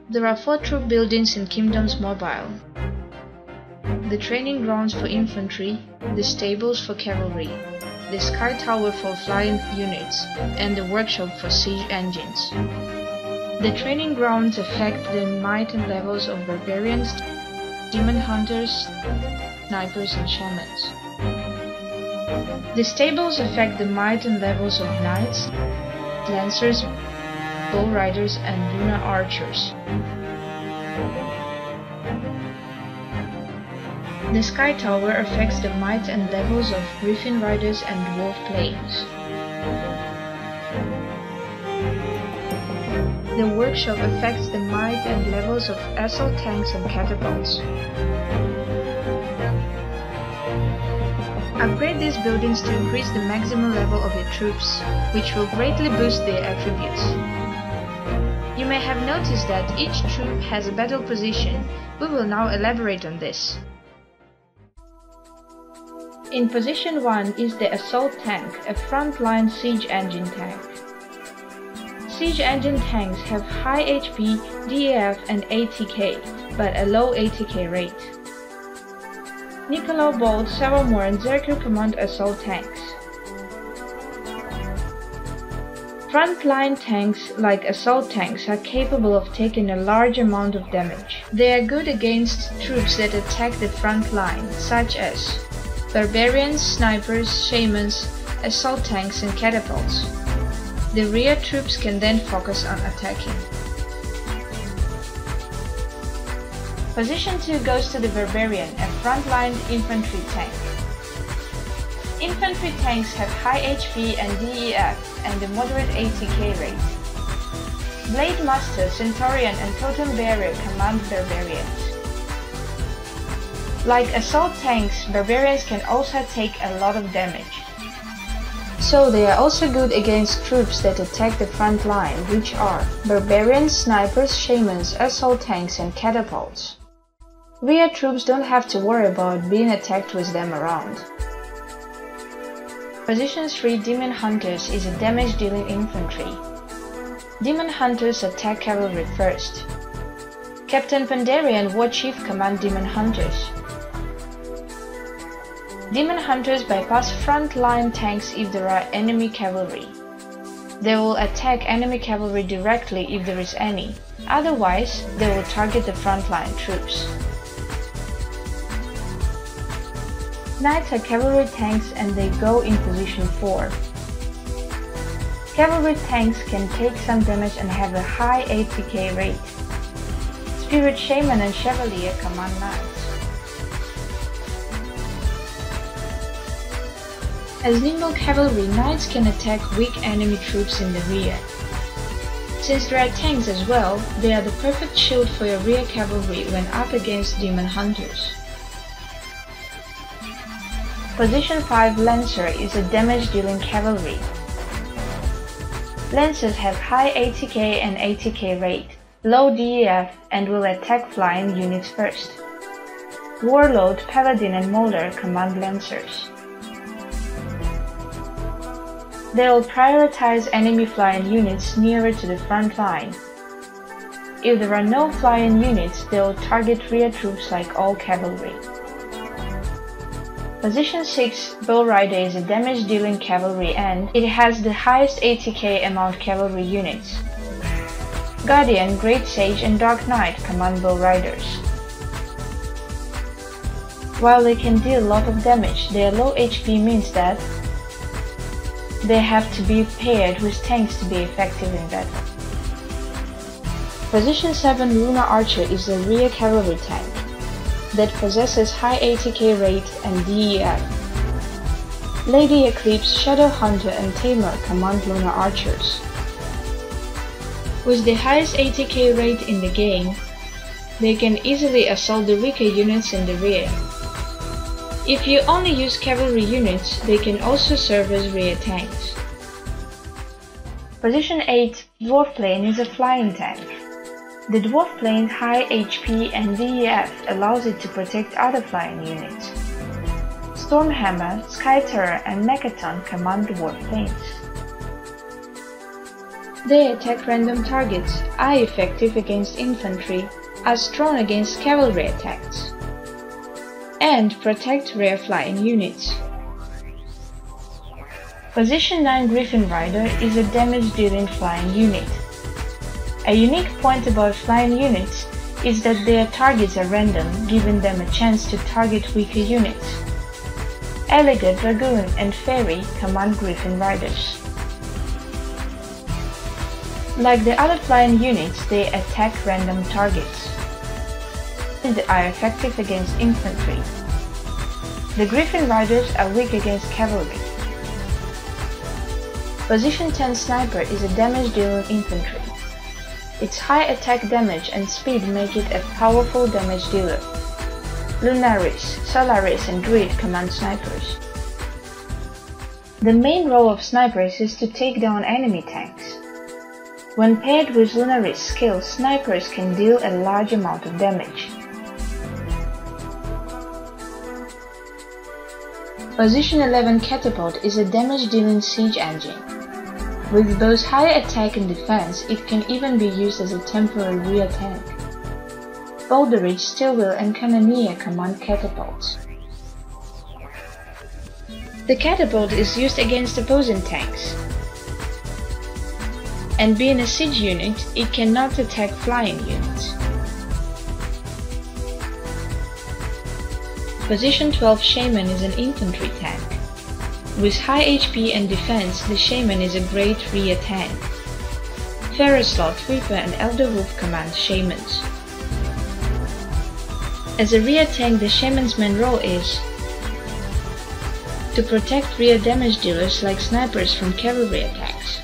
There are 4 troop buildings in Kingdoms Mobile: the training grounds for infantry, the stables for cavalry, the sky tower for flying units, and the workshop for siege engines. The training grounds affect the might and levels of barbarians, demon hunters, snipers, and shamans. The stables affect the might and levels of knights, lancers, bull riders, and lunar archers. The sky tower affects the might and levels of griffin riders and dwarf planes. The workshop affects the might and levels of assault tanks and catapults. Upgrade these buildings to increase the maximum level of your troops, which will greatly boost their attributes. You may have noticed that each troop has a battle position. We will now elaborate on this. In position 1 is the assault tank, a frontline siege engine tank. Siege engine tanks have high HP, DEF and ATK, but a low ATK rate. Nicolau Bolt, Savamore and Zerker command assault tanks. Frontline tanks, like assault tanks, are capable of taking a large amount of damage. They are good against troops that attack the front line, such as barbarians, snipers, shamans, assault tanks and catapults. The rear troops can then focus on attacking. Position 2 goes to the Barbarian, a frontline infantry tank. Infantry tanks have high HP and DEF and a moderate ATK rate. Blade Master, Centaurian and Totem Bearer command Barbarians. Like assault tanks, Barbarians can also take a lot of damage. So they are also good against troops that attack the front line, which are Barbarians, Snipers, Shamans, assault tanks and catapults. Rear troops don't have to worry about being attacked with them around. Position 3 Demon Hunters is a damage-dealing infantry. Demon Hunters attack cavalry first. Captain Pandaria and War Chief command Demon Hunters. Demon Hunters bypass front-line tanks if there are enemy cavalry. They will attack enemy cavalry directly if there is any, otherwise they will target the front-line troops. Knights are cavalry tanks and they go in position 4. Cavalry tanks can take some damage and have a high ATK rate. Spirit Shaman and Chevalier command knights. As nimble cavalry, knights can attack weak enemy troops in the rear. Since there are tanks as well, they are the perfect shield for your rear cavalry when up against demon hunters. Position 5 Lancer is a damage-dealing cavalry. Lancers have high ATK and ATK rate, low DEF and will attack flying units first. Warlord, Paladin and Molder command Lancers. They will prioritize enemy flying units nearer to the front line. If there are no flying units, they will target rear troops like all cavalry. Position 6 Bull Rider is a damage-dealing cavalry and it has the highest ATK among cavalry units. Guardian, Great Sage and Dark Knight command Bull Riders. While they can deal a lot of damage, their low HP means that they have to be paired with tanks to be effective in battle. Position 7 Lunar Archer is a rear cavalry tank that possesses high ATK rate and DEF. Lady Eclipse, Shadow Hunter and Tamer command Lunar Archers. With the highest ATK rate in the game, they can easily assault the weaker units in the rear. If you only use cavalry units, they can also serve as rear tanks. Position 8 Dwarf Plane is a flying tank. The Dwarf Plane's high HP and DEF allows it to protect other flying units. Stormhammer, Sky Terror and Mechaton command Dwarf Planes. They attack random targets, are effective against infantry, are strong against cavalry attacks, and protect rare flying units. Position 9 Griffin Rider is a damage-dealing flying unit. A unique point about flying units is that their targets are random, giving them a chance to target weaker units. Elegant Dragoon and Fairy command Griffin Riders. Like the other flying units, they attack random targets. They are effective against infantry. The Griffin Riders are weak against cavalry. Position 10 Sniper is a damage-dealing infantry. Its high attack damage and speed make it a powerful damage dealer. Lunaris, Solaris and Druid command snipers. The main role of snipers is to take down enemy tanks. When paired with Lunaris skills, snipers can deal a large amount of damage. Position 11 Catapult is a damage-dealing siege engine. With both high attack and defense, it can even be used as a temporary rear tank. Boulderage, Stillwell and Cannoneer command catapults. The catapult is used against opposing tanks. And being a siege unit, it cannot attack flying units. Position 12 Shaman is an infantry tank. With high HP and defense, the Shaman is a great rear tank. Ferroslot, Reaper and Elder Wolf command Shamans. As a rear tank, the Shaman's main role is to protect rear damage dealers like snipers from cavalry attacks.